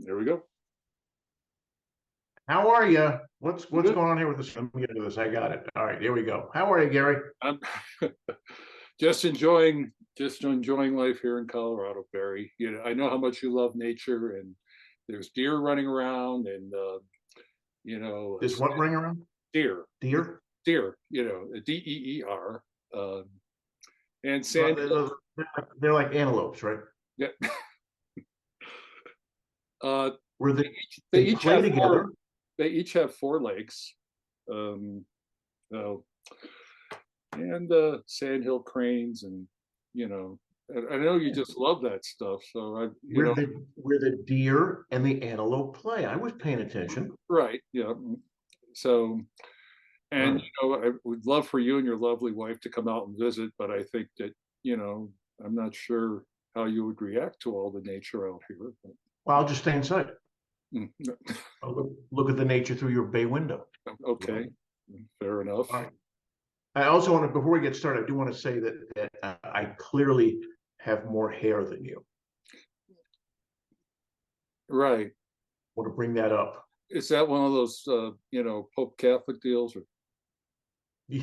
There we go. How are you? What's Good. going on here with this? Let me get into this. I got it. All right, here we go. How are you, Gary? I'm just enjoying life here in Colorado, Barry. I know how much you love nature, and there's deer running around, and This what ring around? deer, Deer? deer. DEER, and Well, sand. they're like antelopes, right? Yeah. uh, Where they they each, they they each play have together. four. They each have four legs. Um, uh, and sandhill cranes, and you know I know you just love that stuff, so Where the deer and the antelope play. I was paying attention. right, so, All and right. I would love for you and your lovely wife to come out and visit, but I think that I'm not sure how you would react to all the nature out here, but, Well, I'll just stay inside. mm, I'll look at the nature through your bay window. okay, fair enough. All right. I also want to, before we get started, I do want to say that I clearly have more hair than you. Right. I want to bring that up. Is that one of those Pope Catholic deals, or Yeah,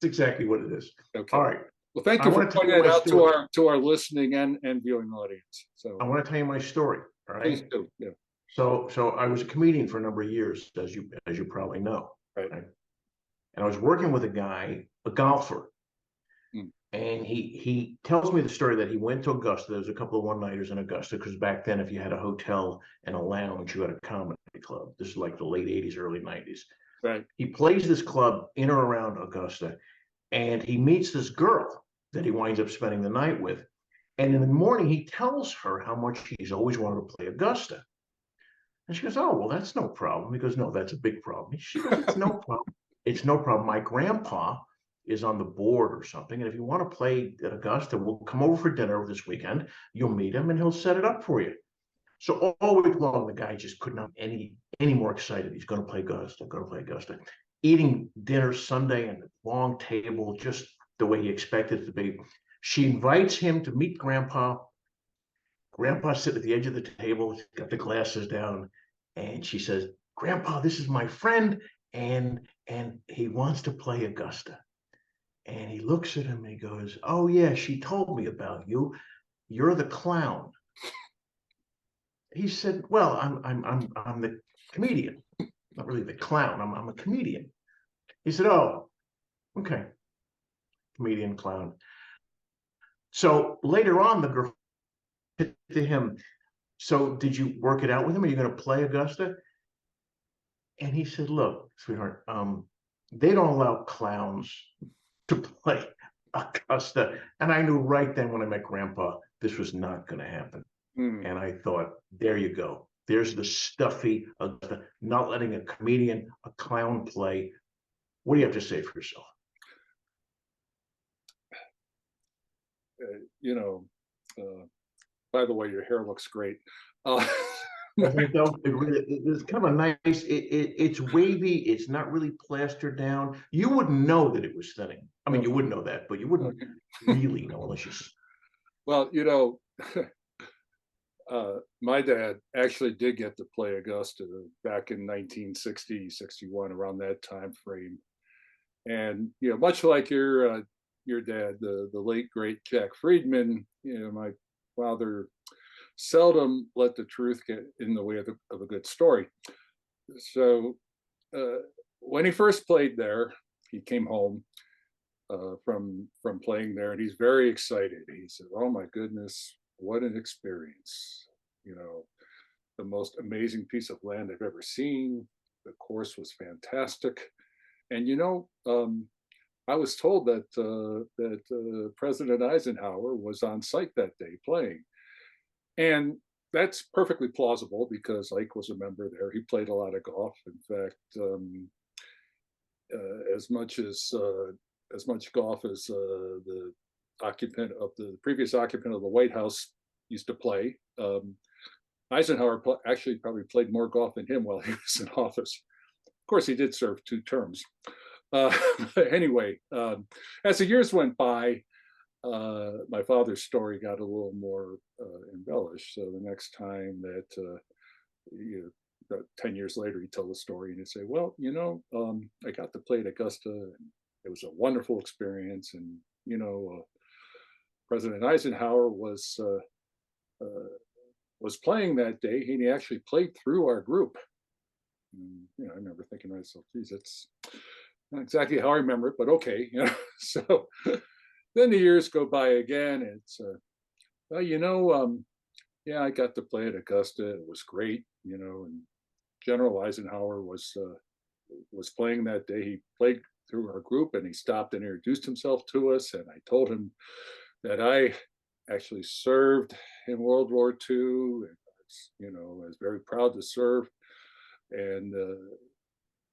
that's exactly what it is. okay? All right. Well, thank I you for want to tell pointing you it my out to story. our listening and viewing audience. So I want to tell you my story. All please right. do. Yeah. So I was a comedian for a number of years, as you probably know. Right. Right? And I was working with a guy, a golfer, Mm. and he tells me the story that he went to Augusta. There was a couple of one-nighters in Augusta because back then, if you had a hotel and a lounge, you had a comedy club. This is like the late '80s, early '90s. Right. He plays this club in or around Augusta, and he meets this girl that he winds up spending the night with. And in the morning, he tells her how much he's always wanted to play Augusta. And she goes, "Oh, well, that's no problem." He goes, "No, that's a big problem." She goes, "It's no problem. It's no problem. My grandpa is on the board or something. And if you want to play at Augusta, we'll come over for dinner this weekend. You'll meet him and he'll set it up for you." So all week long, the guy just could not any more excited. He's going to play Augusta, going to play Augusta. Eating dinner Sunday and a long table, just the way he expected it to be. She invites him to meet Grandpa. Grandpa's sitting at the edge of the table, got the glasses down, and she says, "Grandpa, this is my friend, and he wants to play Augusta." And he looks at him and he goes, "Oh yeah, she told me about you. You're the clown." He said, "Well, I'm the comedian, not really the clown. I'm a comedian." He said, "Oh, okay, comedian, clown." So later on, the girl said to him, "So did you work it out with him? Are you going to play Augusta?" And he said, "Look, sweetheart, they don't allow clowns to play Augusta." And I knew right then when I met Grandpa, this was not going to happen. Mm. And I thought, there you go. There's the stuffy Augusta, not letting a comedian, a clown play. What do you have to say for yourself? Uh, you know, uh, by the way, your hair looks great. Uh, Doesn't it though? It's kind of a nice. It's wavy. It's not really plastered down. You wouldn't know that it was thinning. I mean, you would know that, but you wouldn't really know unless you. well, my dad actually did get to play Augusta back in 1960, 61, around that time frame. And much like your dad, the late great Jack Friedman, my father seldom let the truth get in the way of a good story. So uh, when he first played there, he came home from playing there, and he's very excited. He said, "Oh my goodness, what an experience! You know, the most amazing piece of land I've ever seen. The course was fantastic." And I was told that President Eisenhower was on site that day playing, and that's perfectly plausible because Ike was a member there. He played a lot of golf. In fact, as much golf as the previous occupant of the White House used to play. Eisenhower actually probably played more golf than him while he was in office. Of course, he did serve 2 terms. Anyway, as the years went by, my father's story got a little more embellished. So the next time that about 10 years later, he'd tell the story and he'd say, well, I got to play at Augusta and it was a wonderful experience. And, President Eisenhower uh, was playing that day and he actually played through our group. And, I remember thinking to myself, geez, that's not exactly how I remember it, but okay. So then the years go by again. And it's, well, yeah, I got to play at Augusta. It was great, and General Eisenhower was playing that day. He played through our group and he stopped and introduced himself to us. And I told him that I actually served in World War II. And I was very proud to serve. And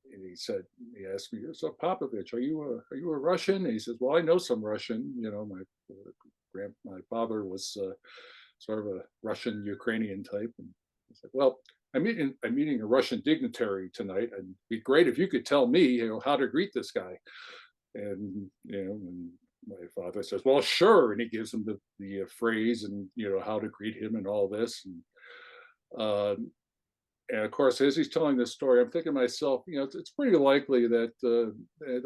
he said, he asked me, so Popovich, are you a Russian? And he says, well, I know some Russian. My father was sort of a Russian Ukrainian type. And he said, well, I'm meeting a Russian dignitary tonight, and it'd be great if you could tell me, how to greet this guy. And and my father says, well, sure, and he gives him the phrase and how to greet him and all this. And of course, as he's telling this story, I'm thinking to myself, it's pretty likely that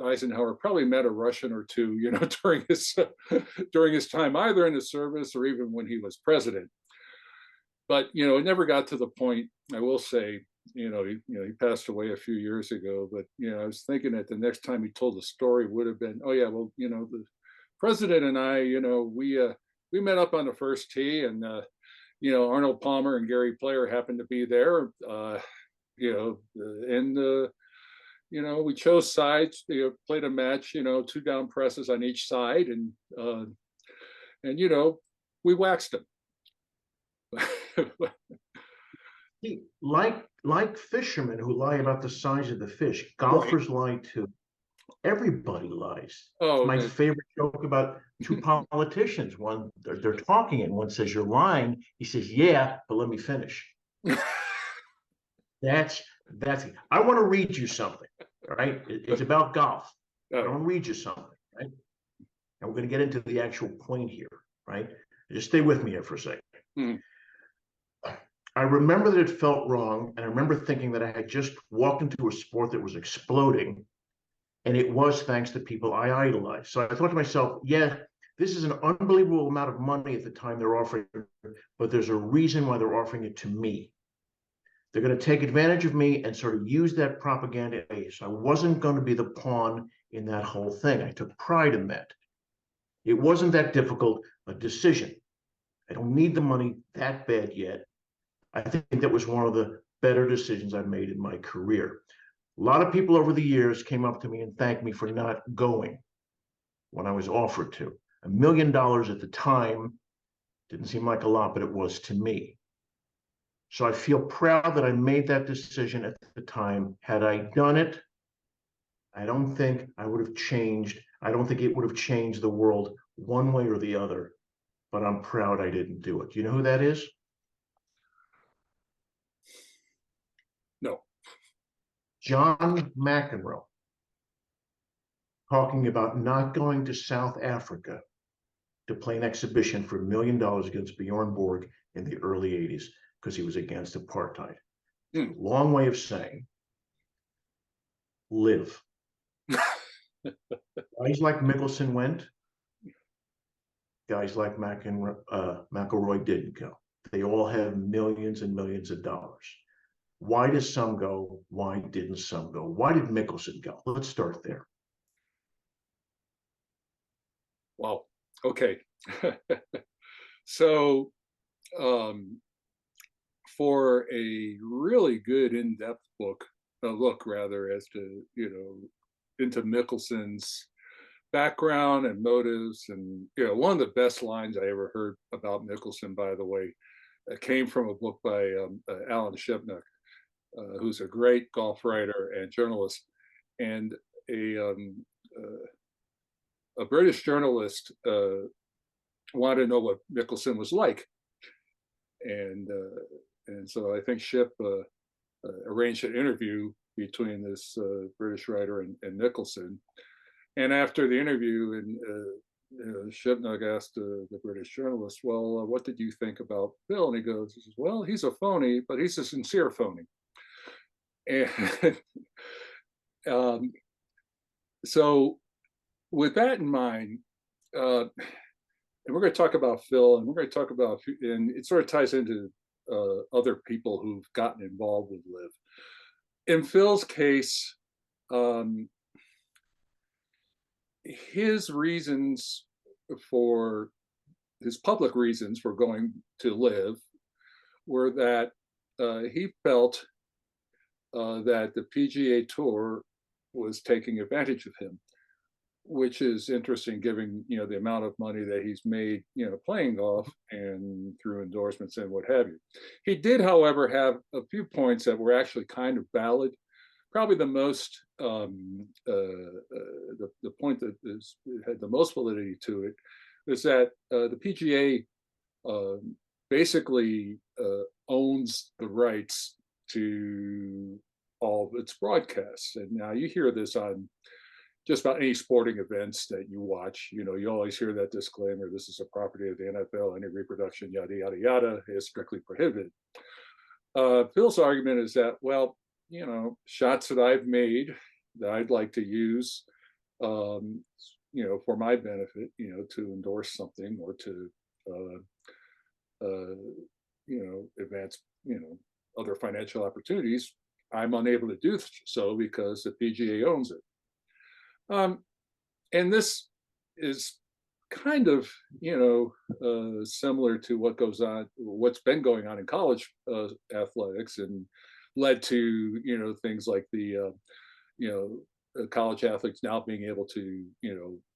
Eisenhower probably met a Russian or two, during his time, either in the service or even when he was president. But it never got to the point. I will say, he passed away a few years ago. But I was thinking that the next time he told the story would have been, oh yeah, well, the president and I, we met up on the first tee, and Arnold Palmer and Gary Player happened to be there. And we chose sides. Played a match. Two down presses on each side, and we waxed them. See, like fishermen who lie about the size of the fish, Right. golfers lie too. Everybody lies. It's Oh, my favorite joke about two politicians. One, they're talking, and one says, "You're lying." He says, "Yeah, but let me finish." That's I want to read you something. All right, it's about golf. I want to read you something. Right, and we're going to get into the actual point here. Right, just stay with me here for a second. Mhm. I remember that it felt wrong, and I remember thinking that I had just walked into a sport that was exploding, and it was thanks to people I idolized. So I thought to myself, yeah, this is an unbelievable amount of money at the time they're offering, but there's a reason why they're offering it to me. They're going to take advantage of me and sort of use that propaganda base. I wasn't going to be the pawn in that whole thing. I took pride in that. It wasn't that difficult a decision. I don't need the money that bad yet. I think that was one of the better decisions I've made in my career. A lot of people over the years came up to me and thanked me for not going when I was offered to. $1 million at the time didn't seem like a lot, but it was to me. So I feel proud that I made that decision at the time. Had I done it, I don't think I would have changed. I don't think it would have changed the world one way or the other, but I'm proud I didn't do it. You know who that is? No. John McEnroe, talking about not going to South Africa to play an exhibition for $1 million against Bjorn Borg in the early 80s because he was against apartheid. Long way of saying, live. Guys like Mickelson went. Guys like McElroy didn't go. They all have millions and millions of dollars. Why does some go? Why didn't some go? Why did Mickelson go? Let's start there. Wow. Okay. So, for a really good in-depth look rather, as to into Mickelson's background and motives, and one of the best lines I ever heard about Mickelson, by the way, came from a book by Alan Shipnuck, who's a great golf writer and journalist, and a British journalist wanted to know what Mickelson was like, and so I think Ship arranged an interview between this British writer and Mickelson. And after the interview, and Shipnuck asked the British journalist, "Well, what did you think about Phil?" And he says, "Well, he's a phony, but he's a sincere phony." And um, so, with that in mind, uh, and we're going to talk about Phil, and we're going to talk about, and it sort of ties into other people who've gotten involved with Live. In Phil's case, um, his reasons for his public reasons for going to Live were that he felt that the PGA Tour was taking advantage of him, which is interesting, given the amount of money that he's made playing golf and through endorsements and what have you. He did, however, have a few points that were actually kind of valid. Probably the most the point that had the most validity to it is that the PGA uh, basically owns the rights to all of its broadcasts. And now you hear this on just about any sporting events that you watch. You always hear that disclaimer: this is a property of the NFL. Any reproduction, yada yada yada, is strictly prohibited. Phil's argument is that, well, shots that I've made that I'd like to use, um, for my benefit, to endorse something or to, advance, other financial opportunities, I'm unable to do so because the PGA owns it. Um, and this is kind of, similar to what's been going on in college athletics, and led to, things like college athletes now being able to,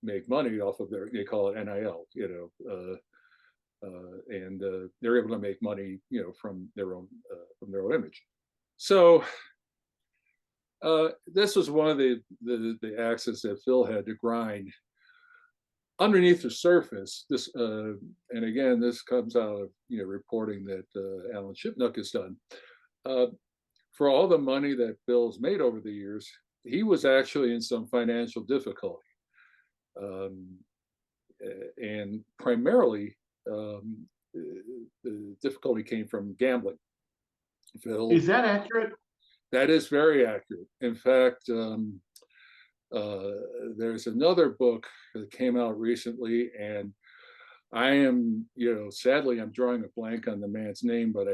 make money off of they call it NIL, and they're able to make money, from their own image. So this was one of the axes that Phil had to grind underneath the surface. And again, this comes out of reporting that Alan Shipnuck has done. Uh, for all the money that Phil's made over the years, he was actually in some financial difficulty, um, and primarily the difficulty came from gambling. Phil, Is that accurate? that is very accurate. In fact, there's another book that came out recently, and I am, sadly, I'm drawing a blank on the man's name, but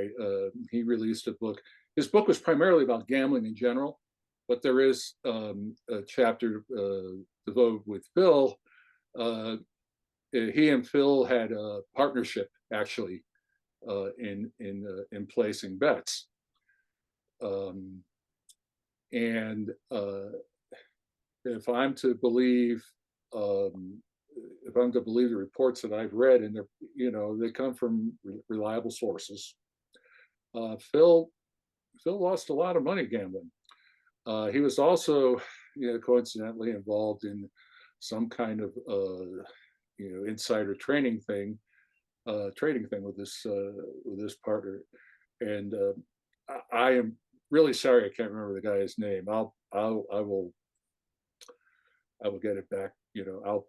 he released a book. His book was primarily about gambling in general, but there is a chapter devoted with Phil. He and Phil had a partnership, actually, in placing bets, and if I'm to believe um, if I'm to believe the reports that I've read, and they come from reliable sources, Phil lost a lot of money gambling. He was also, coincidentally, involved in some kind of insider trading thing with this partner, and I am really sorry I can't remember the guy's name. I will get it back. I'll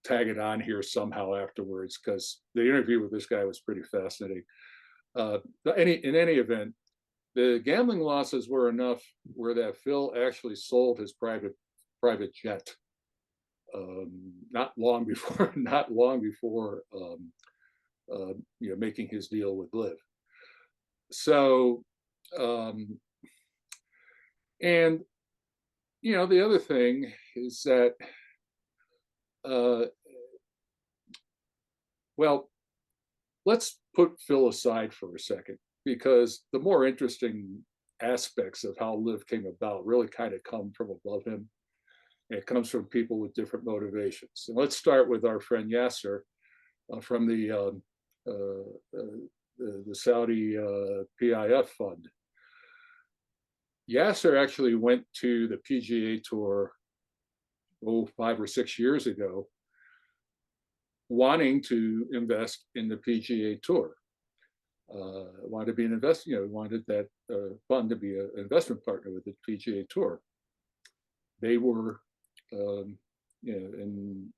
tag it on here somehow afterwards, because the interview with this guy was pretty fascinating. In any event, the gambling losses were enough where that Phil actually sold his private jet, not long before making his deal with Liv. So, and the other thing is that, well, let's put Phil aside for a second, because the more interesting aspects of how Liv came about really kind of come from above him. It comes from people with different motivations. And let's start with our friend Yasser from the Saudi PIF fund. Yasser actually went to the PGA Tour 5 or 6 years ago, wanting to invest in the PGA Tour. Wanted to be an investor, wanted that fund to be an investment partner with the PGA Tour. They were, in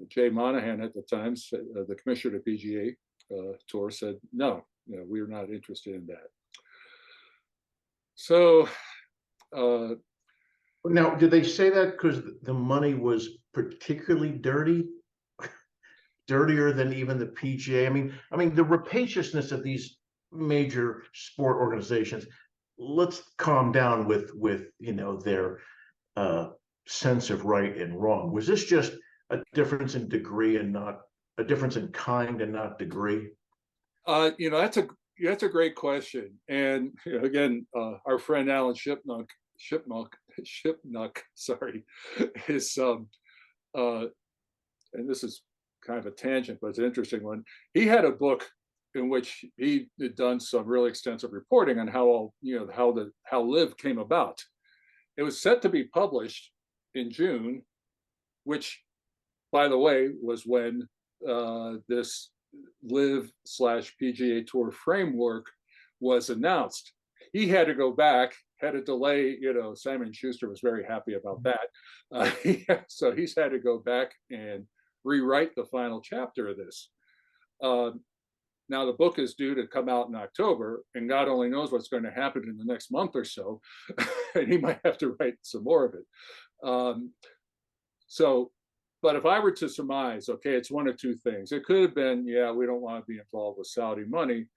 Jay Monahan at the time, the commissioner of the PGA Tour, said no, we're not interested in that. So Now, did they say that because the money was particularly dirty, dirtier than even the PGA? I mean, the rapaciousness of these major sport organizations. Let's calm down with their uh, sense of right and wrong. Was this just a difference in degree and not a difference in kind and not degree? that's a great question. And again, our friend Alan Shipnuck, sorry, is uh, and this is kind of a tangent, but it's an interesting one. He had a book in which he had done some really extensive reporting on how Live came about. It was set to be published in June, which, by the way, was when this Live slash PGA Tour framework was announced. He had to go back, had a delay. Simon Schuster was very happy about that. So he's had to go back and rewrite the final chapter of this. Now the book is due to come out in October, and God only knows what's going to happen in the next month or so, and he might have to write some more of it. But if I were to surmise, okay, it's one of two things. It could have been, yeah, we don't want to be involved with Saudi money,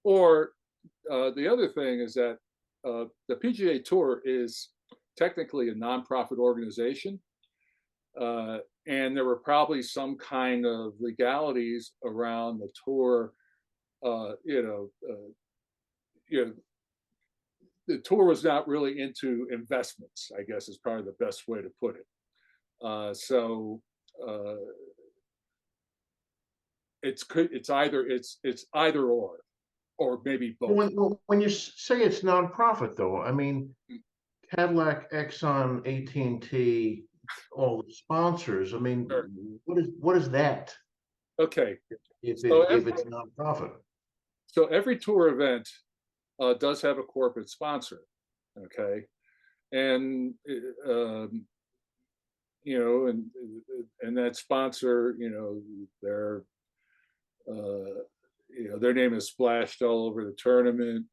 or the other thing is that the PGA Tour is technically a nonprofit organization, and there were probably some kind of legalities around the tour. The tour was not really into investments, I guess is probably the best way to put it. So it's either or maybe both. When you say it's nonprofit, though, I mean, Cadillac, Exxon, AT&T, all the sponsors. I mean, Sure. what is that Okay, if it's nonprofit? So every tour event does have a corporate sponsor, okay, and and that sponsor, their name is splashed all over the tournament.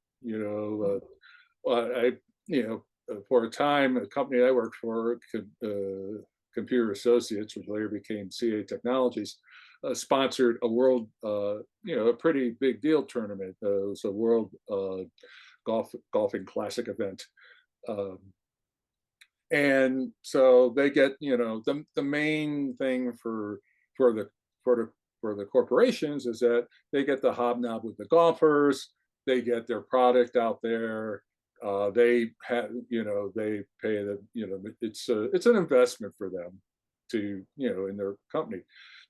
I for a time, a company I worked for, Computer Associates, which later became CA Technologies, sponsored a world, a pretty big deal tournament. It was a world golfing classic event. And so they get, the main thing for the for the corporations is that they get the hobnob with the golfers, they get their product out there. They have, they pay the, it's an investment for them to, in their company.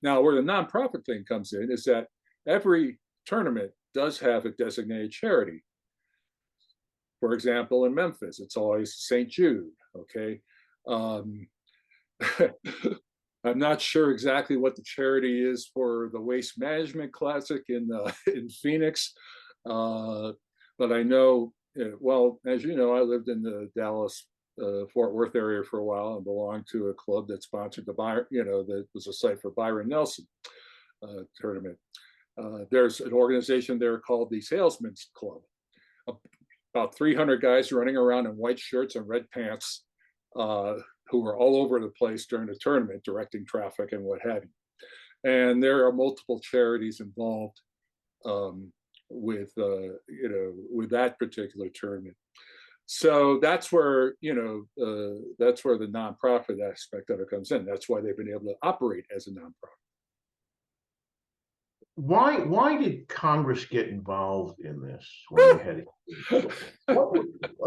Now, where the nonprofit thing comes in is that every tournament does have a designated charity. For example, in Memphis, it's always St. Jude. Okay. I'm not sure exactly what the charity is for the Waste Management Classic in Phoenix, but I know. Well, as you know, I lived in the Dallas Fort Worth area for a while and belonged to a club that sponsored the Byron, that was a site for Byron Nelson tournament. There's an organization there called the Salesmen's Club. About 300 guys running around in white shirts and red pants, who were all over the place during the tournament, directing traffic and what have you. And there are multiple charities involved with with that particular tournament. So that's where that's where the nonprofit aspect of it comes in. That's why they've been able to operate as a nonprofit. Why did Congress get involved in this when they had it? I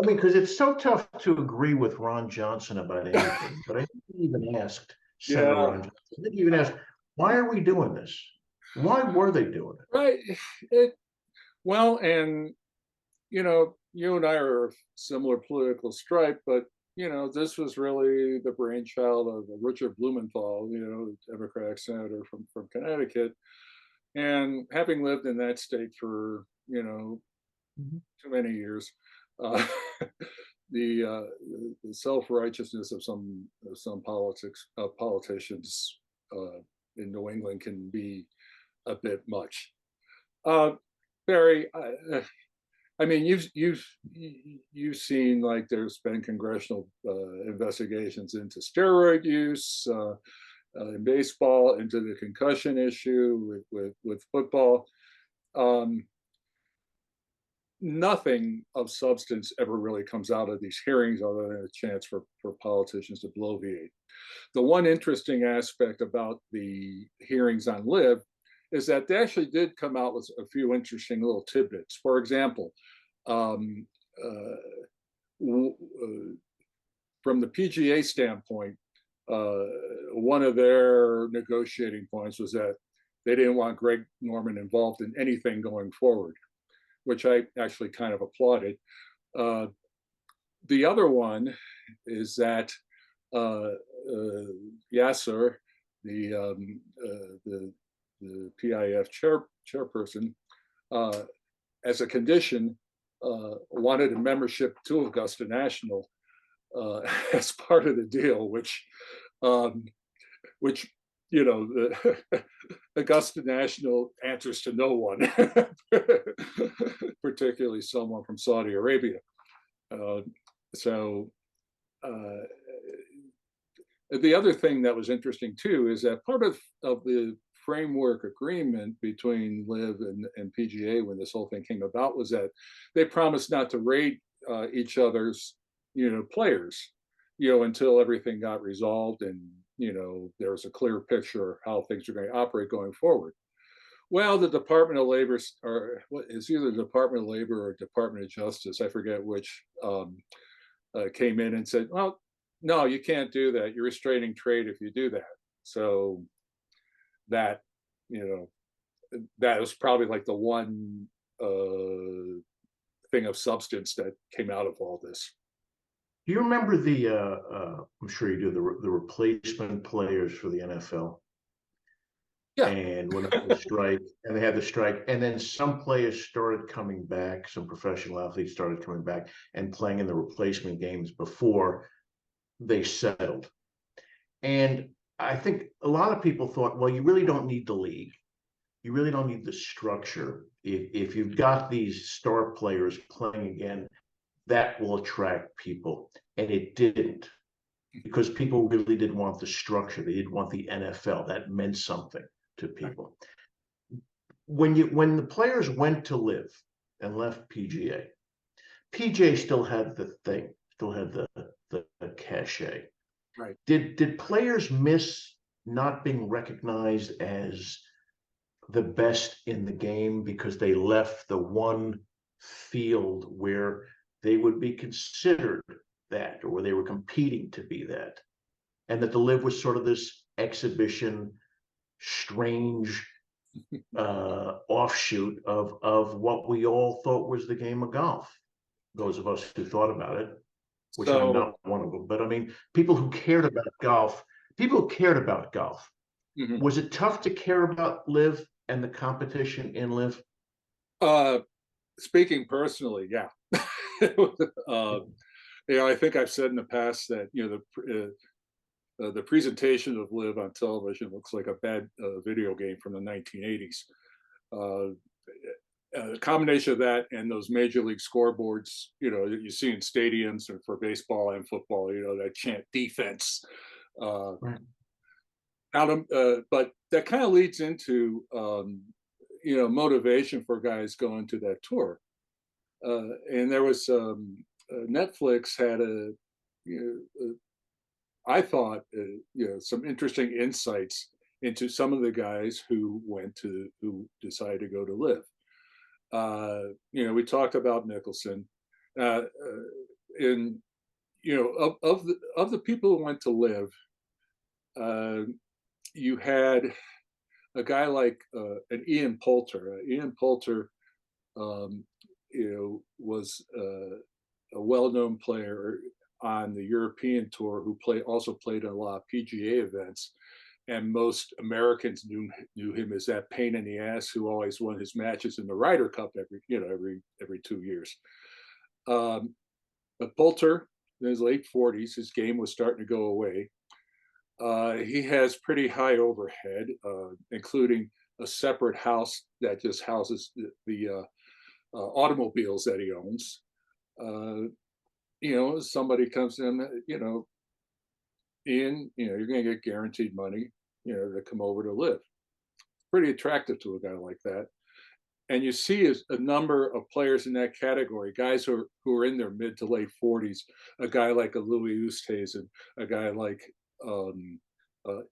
mean, because it's so tough to agree with Ron Johnson about anything. But I think he even asked Senator Yeah, Ron Johnson. I think he even asked, "Why are we doing this? Why were they doing it?" right. Well, and you and I are of similar political stripe, but this was really the brainchild of Richard Blumenthal, Democratic senator from Connecticut. And having lived in that state for too many years, uh, the self righteousness of some politicians in New England can be a bit much. Uh, Barry, I mean, you've seen like there's been congressional investigations into steroid use in baseball, into the concussion issue with football. Um, Nothing of substance ever really comes out of these hearings other than a chance for politicians to bloviate. The one interesting aspect about the hearings on Live is that they actually did come out with a few interesting little tidbits. For example, um, from the PGA standpoint, one of their negotiating points was that they didn't want Greg Norman involved in anything going forward, which I actually kind of applauded. Uh, the other one is that Yasser, the, the PIF chairperson, as a condition, wanted a membership to Augusta National as part of the deal, um, which you know, Augusta National answers to no one, particularly someone from Saudi Arabia. So the other thing that was interesting too is that part of the framework agreement between Live and PGA when this whole thing came about was that they promised not to raid each other's, players, until everything got resolved and, there was a clear picture of how things are going to operate going forward. Well, the Department of Labor, or what is either the Department of Labor or Department of Justice, I forget which, came in and said, well, no, you can't do that. You're restraining trade if you do that. So that, that was probably like the one thing of substance that came out of all this. Do you remember I'm sure you do, the replacement players for the NFL? Yeah. And when they had the strike, and then some players started coming back, some professional athletes started coming back and playing in the replacement games before they settled. And I think a lot of people thought, well, you really don't need the league. You really don't need the structure. If you've got these star players playing again, that will attract people. And it didn't, because people really didn't want the structure. They didn't want the NFL. That meant something to people. When the players went to Live and left PGA still had the thing, still had the cachet. Right. Did players miss not being recognized as the best in the game because they left the one field where they would be considered that, or where they were competing to be that, and that the Live was sort of this exhibition, strange offshoot of what we all thought was the game of golf? Those of us who thought about it, which I'm not one of them, but I mean, people who cared about golf, Mhm. Was it tough to care about Live and the competition in Live? Speaking personally, yeah. I think I've said in the past that the presentation of Live on television looks like a bad video game from the 1980s. A combination of that and those major league scoreboards, that you see in stadiums and for baseball and football, that chant defense. Right. But that kind of leads into motivation for guys going to that tour. And there was Netflix had I thought some interesting insights into some of the guys who decided to go to Live. We talked about Nicholson, and of the people who went to Live, you had a guy like an Ian Poulter. Ian Poulter, was a well-known player on the European tour who also played in a lot of PGA events, and most Americans knew him as that pain in the ass who always won his matches in the Ryder Cup every 2 years. But Poulter, in his late 40s, his game was starting to go away. He has pretty high overhead, including a separate house that just houses automobiles that he owns. Uh, somebody comes in, you're going to get guaranteed money, to come over to live. Pretty attractive to a guy like that. And you see a number of players in that category, guys who are in their mid to late 40s, a guy like a Louis Oosthuizen, a guy like um, uh,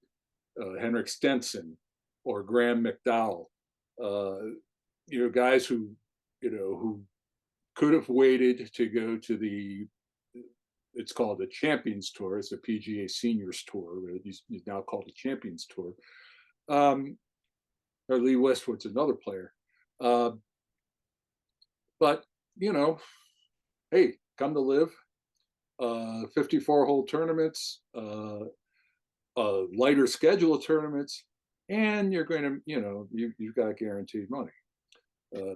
Henrik Stenson or Graham McDowell, guys who could have waited to go to it's called the Champions Tour. It's the PGA Seniors Tour. It's now called the Champions Tour. Or Lee Westwood's another player. Uh, but, hey, come to live. 54-hole tournaments, lighter schedule of tournaments, and you're going to, you've got guaranteed money.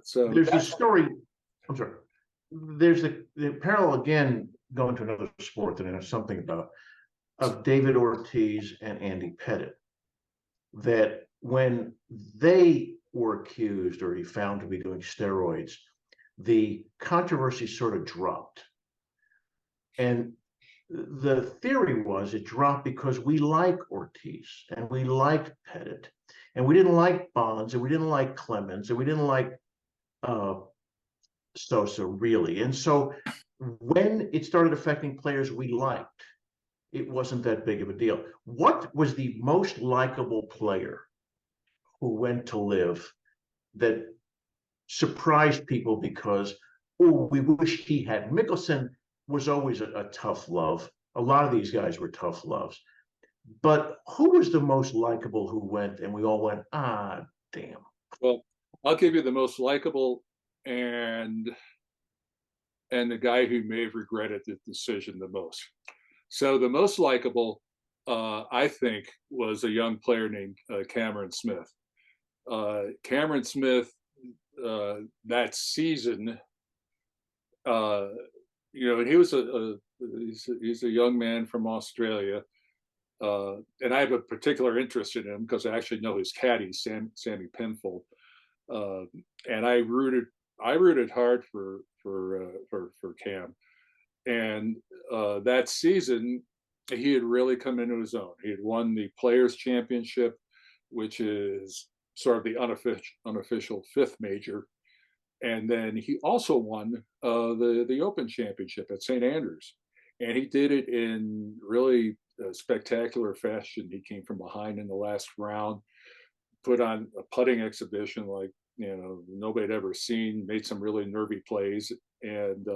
So there's a story. I'm sorry. There's the parallel again, going to another sport that I know something about, of David Ortiz and Andy Pettitte, that when they were accused or he found to be doing steroids, the controversy sort of dropped. And the theory was it dropped because we like Ortiz and we liked Pettitte, and we didn't like Bonds, and we didn't like Clemens, and we didn't like Sosa, really. And so when it started affecting players we liked, it wasn't that big of a deal. What was the most likable player who went to live that surprised people because, oh, we wish he had? Mickelson was always a tough love. A lot of these guys were tough loves. But who was the most likable who went and we all went, ah, damn? Well, I'll give you the most likable and the guy who may have regretted the decision the most. So the most likable, I think, was a young player named Cameron Smith. Cameron Smith, that season, and he was he's a young man from Australia, and I have a particular interest in him because I actually know his caddy, Sammy Penfold, and I rooted hard for Cam, and that season he had really come into his own. He had won the Players Championship, which is sort of the unofficial fifth major, and then he also won the Open Championship at St. Andrews, and he did it in really spectacular fashion. He came from behind in the last round, put on a putting exhibition like nobody had ever seen, made some really nervy plays, and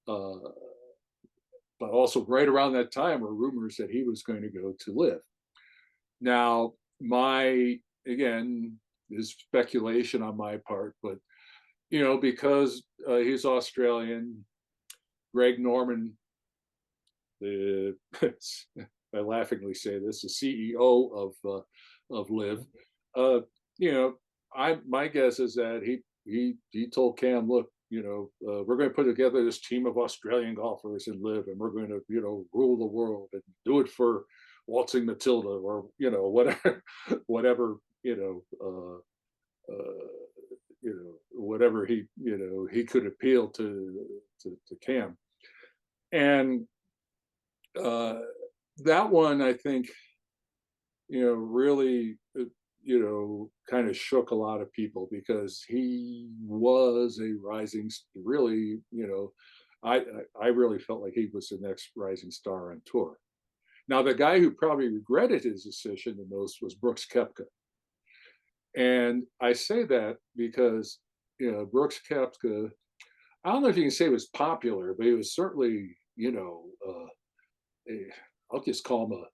but also right around that time were rumors that he was going to go to live. Now, again, is speculation on my part, but because he's Australian, Greg Norman, I laughingly say this, the CEO of Live, my guess is that he told Cam, look, we're going to put together this team of Australian golfers and Live, and we're going to rule the world and do it for Waltzing Matilda, or whatever whatever he could appeal to Cam, and that one I think really kind of shook a lot of people because he was a rising, really, I really felt like he was the next rising star on tour. Now, the guy who probably regretted his decision the most was Brooks Koepka. And I say that because, Brooks Koepka, I don't know if you can say he was popular, but he was certainly, I'll just call him a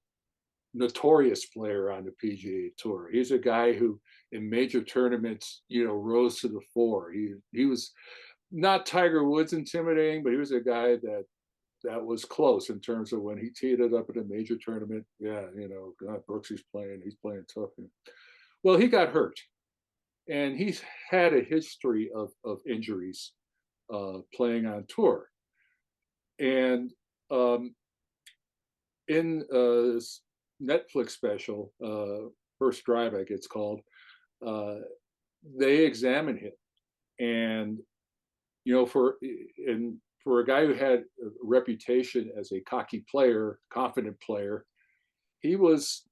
notorious player on the PGA Tour. He's a guy who, in major tournaments, rose to the fore. He was not Tiger Woods intimidating, but he was a guy that was close in terms of when he teed it up at a major tournament. Yeah, God, Brooks, he's playing tough. Well, he got hurt, and he's had a history of injuries playing on tour. And in Netflix special, First Drive, I think it's called. Uh, they examine him, and for a guy who had a reputation as a cocky player, confident player, he was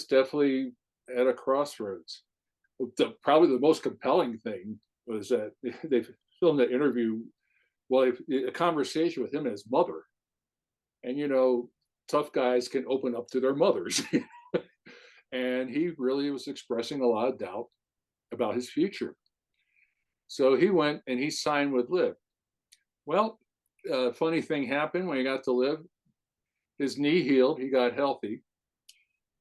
definitely at a crossroads. Probably the most compelling thing was that they filmed an interview, well, a conversation with him and his mother, and tough guys can open up to their mothers, and he really was expressing a lot of doubt about his future. So he went and he signed with Liv. Well, funny thing happened when he got to Liv. His knee healed. He got healthy.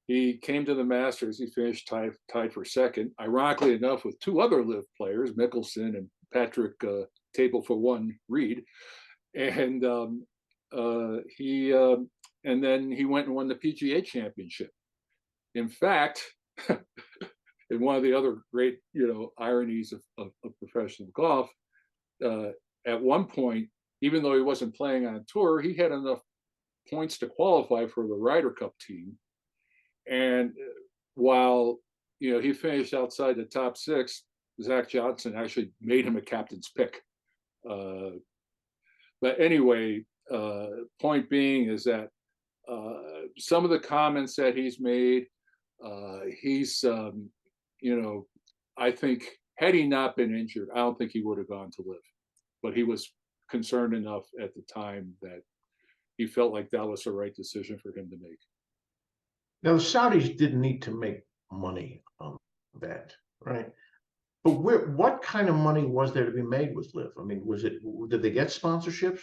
He came to the Masters. He finished tied for second. Ironically enough, with two other Liv players, Mickelson and Patrick Table for One Reed, and he and then he went and won the PGA Championship. In fact, and one of the other great ironies of professional golf, at one point, even though he wasn't playing on tour, he had enough points to qualify for the Ryder Cup team. And while he finished outside the top six, Zach Johnson actually made him a captain's pick. But anyway, point being is that some of the comments that he's made, he's I think had he not been injured, I don't think he would have gone to Liv. But he was concerned enough at the time that he felt like that was the right decision for him to make. Now, the Saudis didn't need to make money on that, right? But what kind of money was there to be made with Liv? I mean, did they get sponsorships?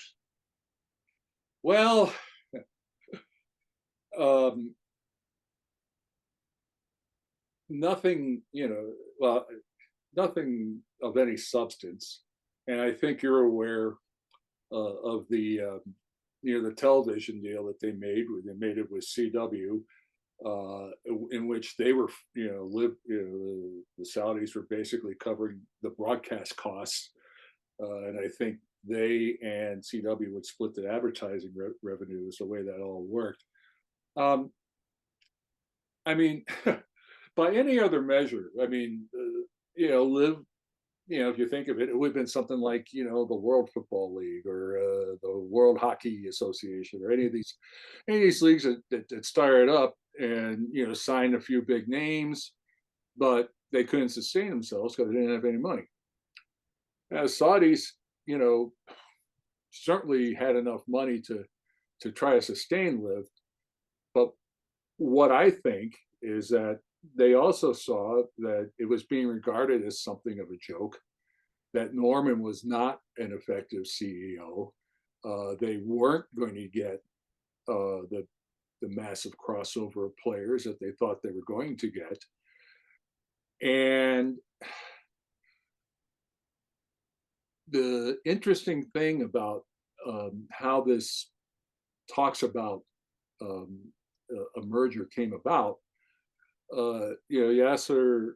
Well, nothing, nothing of any substance. And I think you're aware of the the television deal that they made, where they made it with CW, in which they were, the Saudis were basically covering the broadcast costs, and I think they and CW would split the advertising revenue. Is the way that all worked. I mean, by any other measure, I mean, Liv, if you think of it, it would have been something like, the World Football League or the World Hockey Association, or any of these leagues that started up and, signed a few big names, but they couldn't sustain themselves because they didn't have any money. Now, Saudis, certainly had enough money to try to sustain Liv, but what I think is that they also saw that it was being regarded as something of a joke, that Norman was not an effective CEO. They weren't going to get the massive crossover of players that they thought they were going to get. And the interesting thing about how this talks about a merger came about, Yasser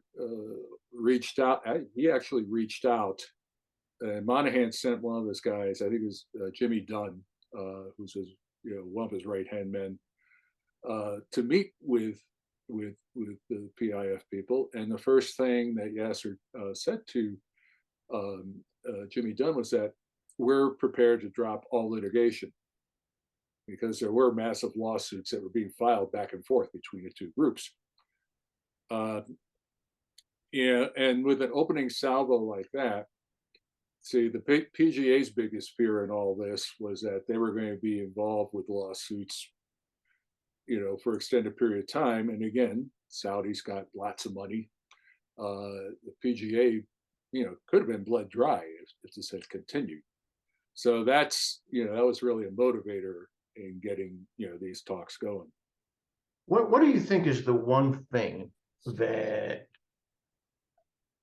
reached out. He actually reached out, and Monahan sent one of his guys. I think it was Jimmy Dunn, who's one of his right hand men, to meet with the PIF people. And the first thing that Yasser said to Jimmy Dunn was that we're prepared to drop all litigation, because there were massive lawsuits that were being filed back and forth between the two groups. And with an opening salvo like that, see, the PGA's biggest fear in all this was that they were going to be involved with lawsuits, for extended period of time. And again, Saudis got lots of money. The PGA, could have been bled dry if this had continued. So that's, that was really a motivator in getting, these talks going. What do you think is the one thing that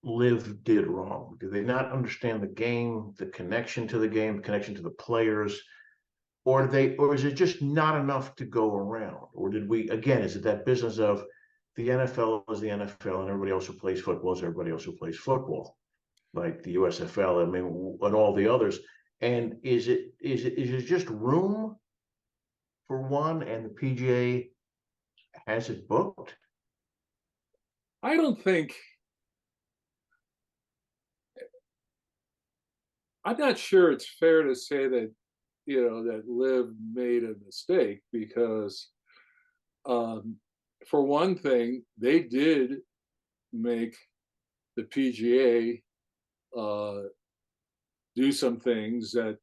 Liv did wrong? Do they not understand the game, the connection to the game, the connection to the players, or is it just not enough to go around? Or is it that business of the NFL is the NFL and everybody else who plays football is everybody else who plays football, like the USFL, I mean, and all the others? And is it just room for one, and the PGA has it booked? I don't think. I'm not sure it's fair to say that that Liv made a mistake because, um, for one thing, they did make the PGA uh, do some things that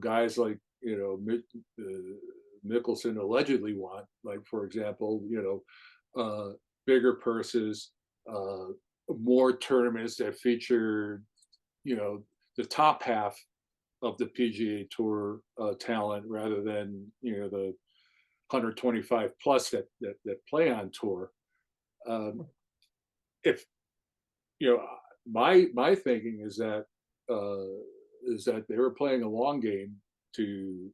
guys like Mickelson allegedly want, like for example, bigger purses, uh, more tournaments that feature you know the top half of the PGA Tour talent rather than the 125 plus that play on tour. Um, if my thinking is that they were playing a long game to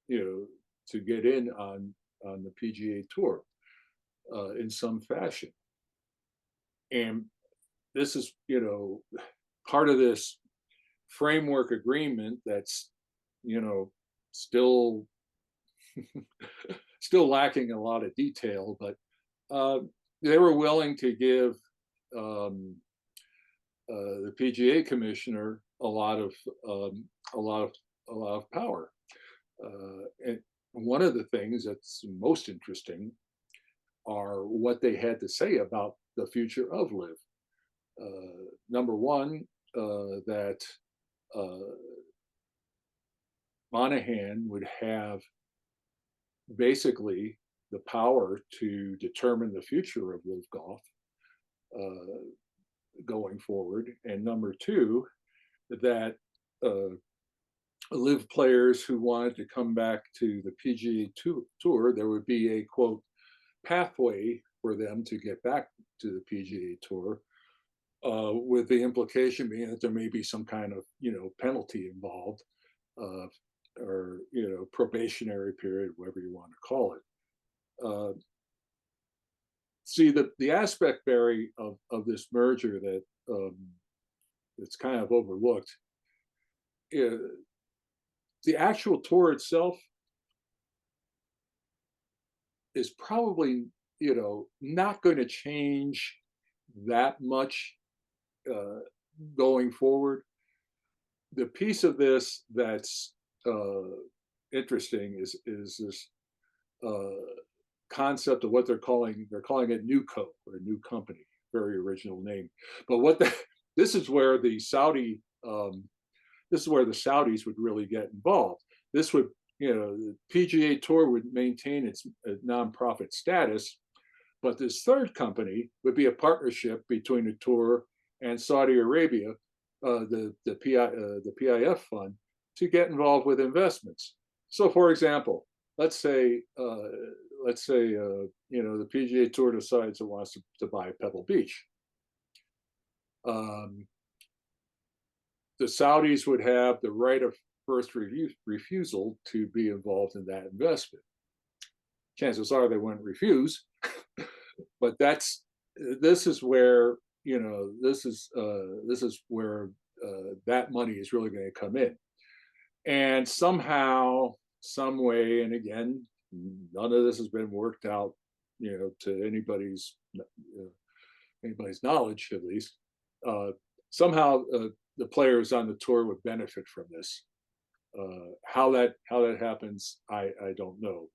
you know to get in on the PGA Tour in some fashion, and this is part of this framework agreement that's still still lacking a lot of detail, but uh, they were willing to give um, the PGA commissioner a lot of a lot of power. And one of the things that's most interesting are what they had to say about the future of Live. Number one, that uh, Monahan would have basically the power to determine the future of Live Golf uh, going forward. And number two, that uh, Live players who wanted to come back to the PGA Tour, there would be a quote pathway for them to get back to the PGA Tour, with the implication being that there may be some kind of penalty involved, uh, or probationary period, whatever you want to call it. See, the aspect, Barry, of this merger that it's kind of overlooked. Uh, the actual tour itself is probably not going to change that much uh, going forward. The piece of this that's interesting is this concept of what they're calling it NewCo, or a new company, very original name. But this is where the Saudis would really get involved. This would the PGA Tour would maintain its nonprofit status, but this third company would be a partnership between the tour and Saudi Arabia, the PIF fund, to get involved with investments. So, for example, let's say the PGA Tour decides it wants to buy Pebble Beach. The Saudis would have the right of first refusal to be involved in that investment. Chances are they wouldn't refuse, but this is where that money is really going to come in, and somehow, some way, and again, none of this has been worked out, to anybody's knowledge, at least. Somehow, the players on the tour would benefit from this. How that happens, I don't know.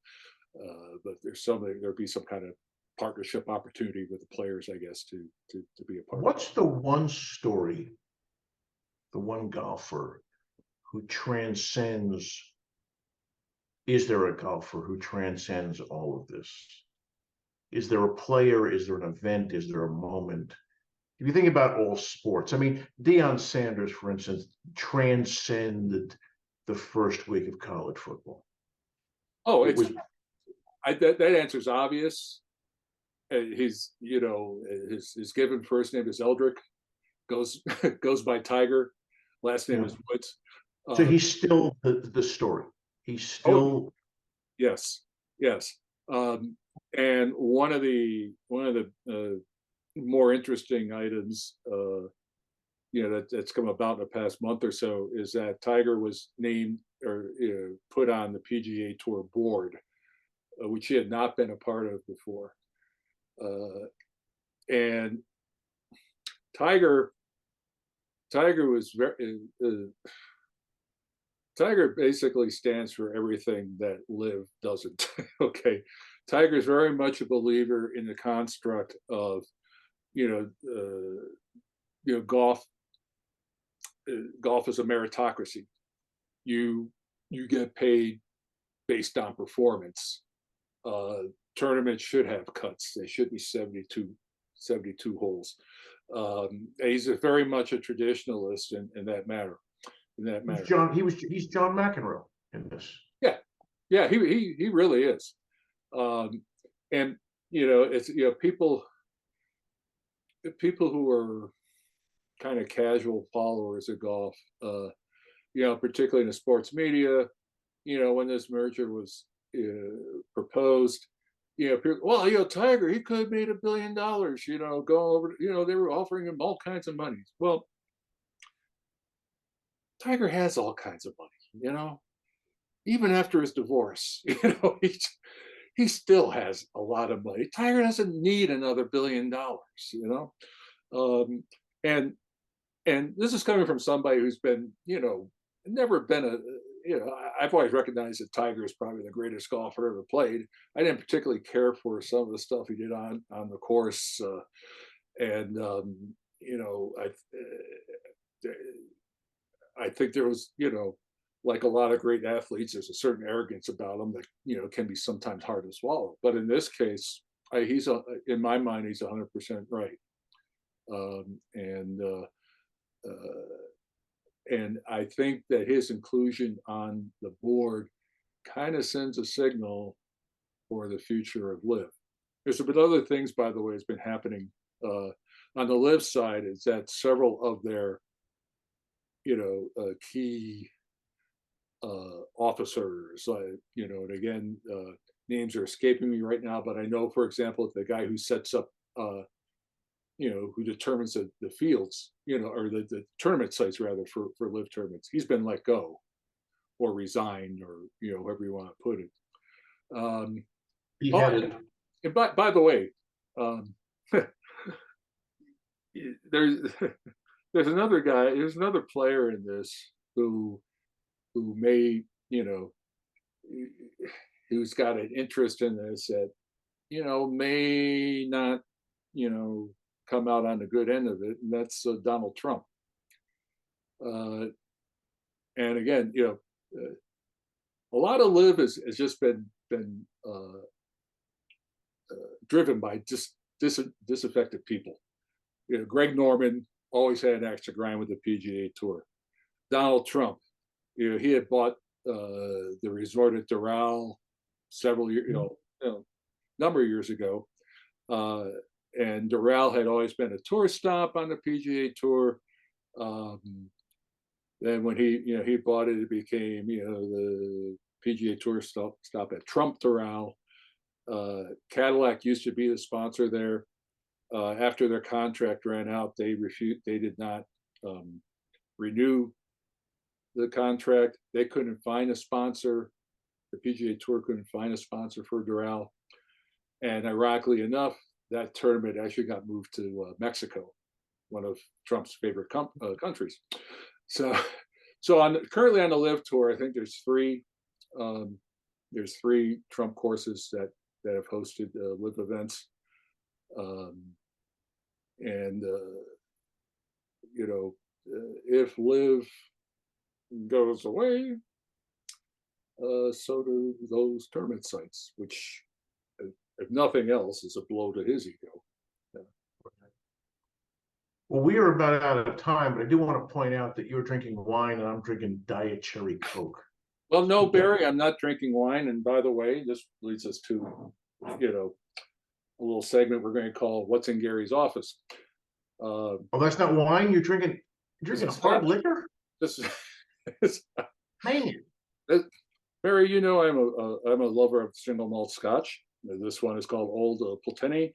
But there'd be some kind of partnership opportunity with the players, I guess, to be a part. What's the one story, the one golfer who transcends? Is there a golfer who transcends all of this? Is there a player? Is there an event? Is there a moment? If you think about all sports, I mean, Deion Sanders, for instance, transcended the first week of college football. Oh, It was that answer's obvious. He's his given first name is Eldrick, goes goes by Tiger, last name is Woods. So he's still the story. He's still yes, yes. And one of the more interesting items that's come about in the past month or so is that Tiger was named or put on the PGA Tour board which he had not been a part of before. And Tiger, Tiger was very, Tiger basically stands for everything that Liv doesn't. Okay, Tiger is very much a believer in the construct of, you know, golf. Golf is a meritocracy. You you get paid based on performance. Tournaments should have cuts. They should be 72 holes. He's very much a traditionalist in that matter. In that matter. He's John McEnroe in this. Yeah, yeah, he really is. And it's people who are kind of casual followers of golf, particularly in the sports media, when this merger was proposed, people, well, Tiger, he could have made $1 billion, go over, they were offering him all kinds of money. Well, Tiger has all kinds of money, even after his divorce, he still has a lot of money. Tiger doesn't need another $1 billion, and this is coming from somebody who's been, never been I've always recognized that Tiger is probably the greatest golfer ever played. I didn't particularly care for some of the stuff he did on the course, and I think there was, like a lot of great athletes, there's a certain arrogance about them that can be sometimes hard to swallow. But in this case, in my mind, he's 100% right, and I think that his inclusion on the board kind of sends a signal for the future of Liv. There's been other things, by the way, that's been happening on the Liv side. Is that several of their key officers, and again, names are escaping me right now, but I know, for example, the guy who sets up, who determines the fields, or the tournament sites rather for Liv tournaments, he's been let go or resigned, or however you want to put it. And by the way, there's another guy, there's another player in this who may, who's got an interest in this that, may not, come out on the good end of it, and that's Donald Trump. And again, a lot of Liv has just been driven by just disaffected people. Greg Norman always had an axe to grind with the PGA Tour. Donald Trump, he had bought the resort at Doral several years, number of years ago, and Doral had always been a tour stop on the PGA Tour. Then when he bought it, it became the PGA Tour stop at Trump Doral. Cadillac used to be the sponsor there. After their contract ran out, they did not renew the contract. They couldn't find a sponsor. The PGA Tour couldn't find a sponsor for Doral. And ironically enough, that tournament actually got moved to Mexico, one of Trump's favorite countries. So currently on the Liv Tour, I think there's three Trump courses that have hosted Liv events. If Liv goes away, so do those tournament sites, which, if nothing else, is a blow to his ego. Yeah. Well, we are about out of time, but I do want to point out that you're drinking wine and I'm drinking Diet Cherry Coke. Well, no, Barry, I'm not drinking wine. And by the way, this leads us to, a little segment we're going to call "What's in Gary's Office." Oh, that's not wine. You're drinking hard liquor. This Man. Barry, I'm a lover of single malt Scotch. This one is called Old Pulteney.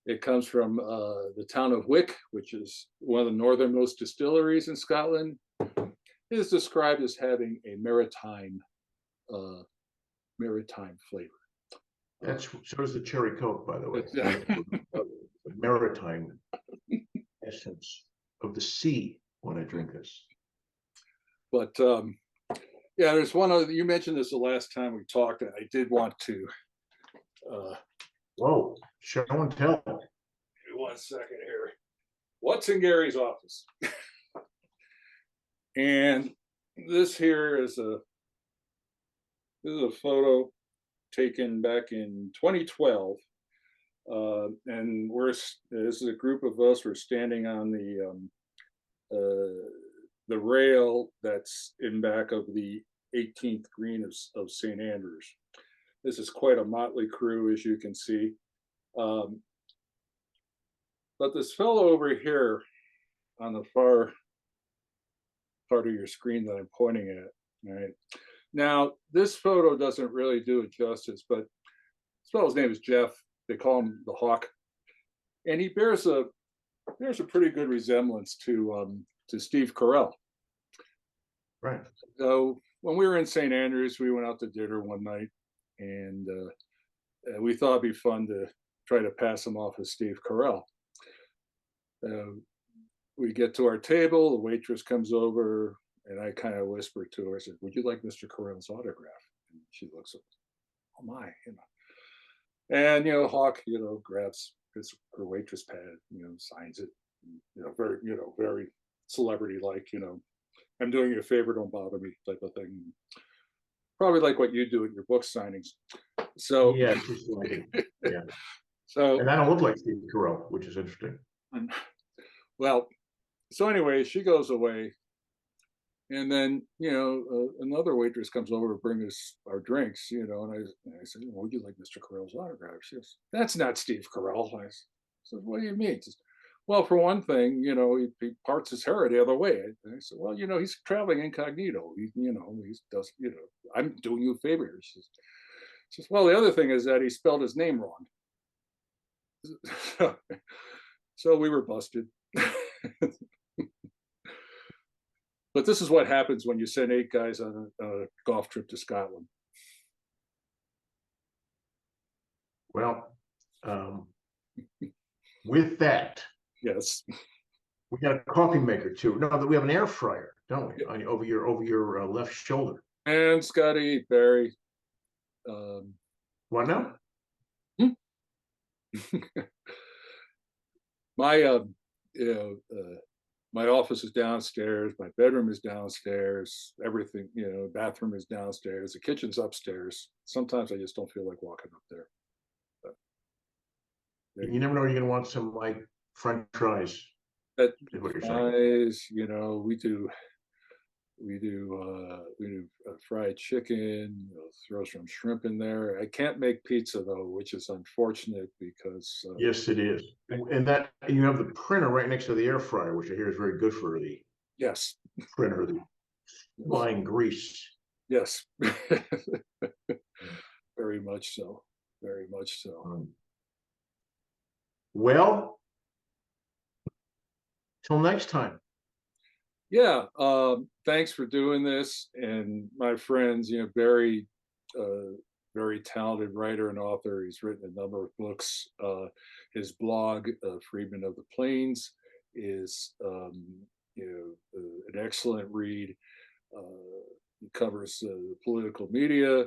It comes from the town of Wick, which is one of the northernmost distilleries in Scotland. It is described as having a maritime flavor. That's so does the cherry Coke, by the way. It's, The maritime essence of the sea when I drink this. but yeah, there's one other. You mentioned this the last time we talked, and I did want to. Uh, Whoa, show and tell. 1 second here. What's in Gary's office? And this here is a photo taken back in 2012, and this is a group of us. We're standing on the rail that's in back of the 18th green of St. Andrews. This is quite a motley crew, as you can see. Um, but this fellow over here on the far part of your screen that I'm pointing at, right? Now, this photo doesn't really do it justice, but this fellow's name is Jeff. They call him the Hawk, and he bears a pretty good resemblance to Steve Carell. Right. So when we were in St. Andrews, we went out to dinner one night, and we thought it'd be fun to try to pass him off as Steve Carell. We get to our table, the waitress comes over, and I kind of whispered to her, I said, "Would you like Mr. Carell's autograph?" And she looks up, "Oh my," And Hawk, grabs her waitress pad, signs it, very celebrity like, "I'm doing you a favor, don't bother me," type of thing. Probably like what you do at your book signings. So yeah, yeah. So and I don't look like Steve Carell, which is interesting. Well, so anyway, she goes away, and then another waitress comes over to bring us our drinks, and I said, "Would you like Mr. Carell's autograph?" She goes, "That's not Steve Carell." I said, "What do you mean?" She says, "Well, for one thing, he parts his hair the other way." And I said, "Well, he's traveling incognito. He does, I'm doing you a favor." She says, "Well, the other thing is that he spelled his name wrong." So we were busted. But this is what happens when you send 8 guys on a golf trip to Scotland. Well, with that, Yes. we got a coffee maker too. No, that we have an air fryer, don't we? Over your left shoulder. And Scotty, Barry. What now? My my office is downstairs, my bedroom is downstairs, everything, bathroom is downstairs, the kitchen's upstairs. Sometimes I just don't feel like walking up there. But You never know, you're gonna want some like French fries. That Is what you're fries, we do fried chicken, throw some shrimp in there. I can't make pizza though, which is unfortunate because yes, it is. And that you have the printer right next to the air fryer, which I hear is very good for the yes, printer, the flying grease. yes, very much so, very much so. Well, till next time. Yeah, thanks for doing this, and my friends, Barry, very talented writer and author. He's written a number of books. His blog, Friedman of the Plains, is an excellent read. He covers the political media,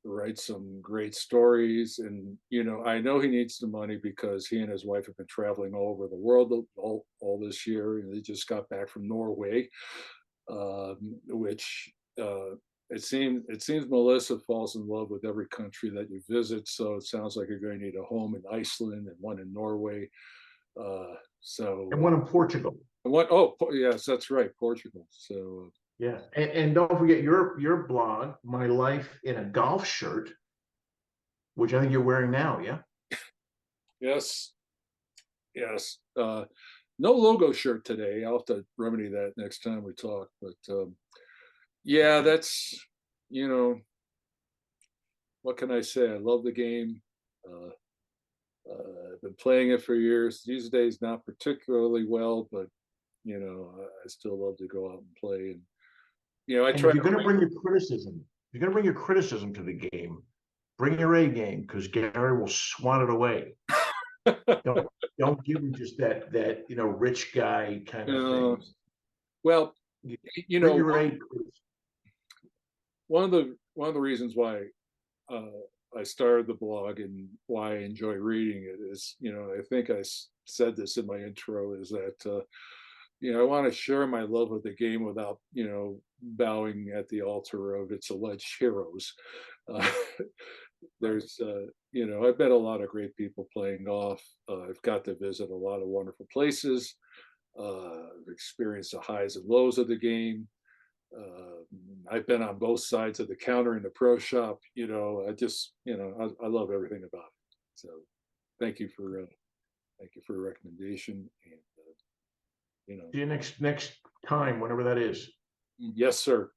writes some great stories, and I know he needs the money because he and his wife have been traveling all over the world all this year. They just got back from Norway, which it seems Melissa falls in love with every country that you visit. So it sounds like you're going to need a home in Iceland and one in Norway. And one in Portugal. What? Oh, yes, that's right, Portugal. So yeah, and don't forget your blog, My Life in a Golf Shirt, which I think you're wearing now. Yeah. Yes. Yes. No logo shirt today. I'll have to remedy that next time we talk. But yeah, that's what can I say? I love the game. I've been playing it for years. These days, not particularly well, but I still love to go out and play. And I and try. If you're going to bring your criticism to the game, bring your A game because Gary will swat it away. Don't don't give him just that rich guy kind of Uh, thing. well, You you bring know, your A. one of the reasons why uh, I started the blog and why I enjoy reading it is, I think said this in my intro, is that I want to share my love of the game without, bowing at the altar of its alleged heroes. Uh, Right. there's, I've met a lot of great people playing golf. I've got to visit a lot of wonderful places. I've experienced the highs and lows of the game. Uh, I've been on both sides of the counter in the pro shop. I just, I love everything about it. So, thank you for your recommendation. And See you next time, whenever that is. yes, sir.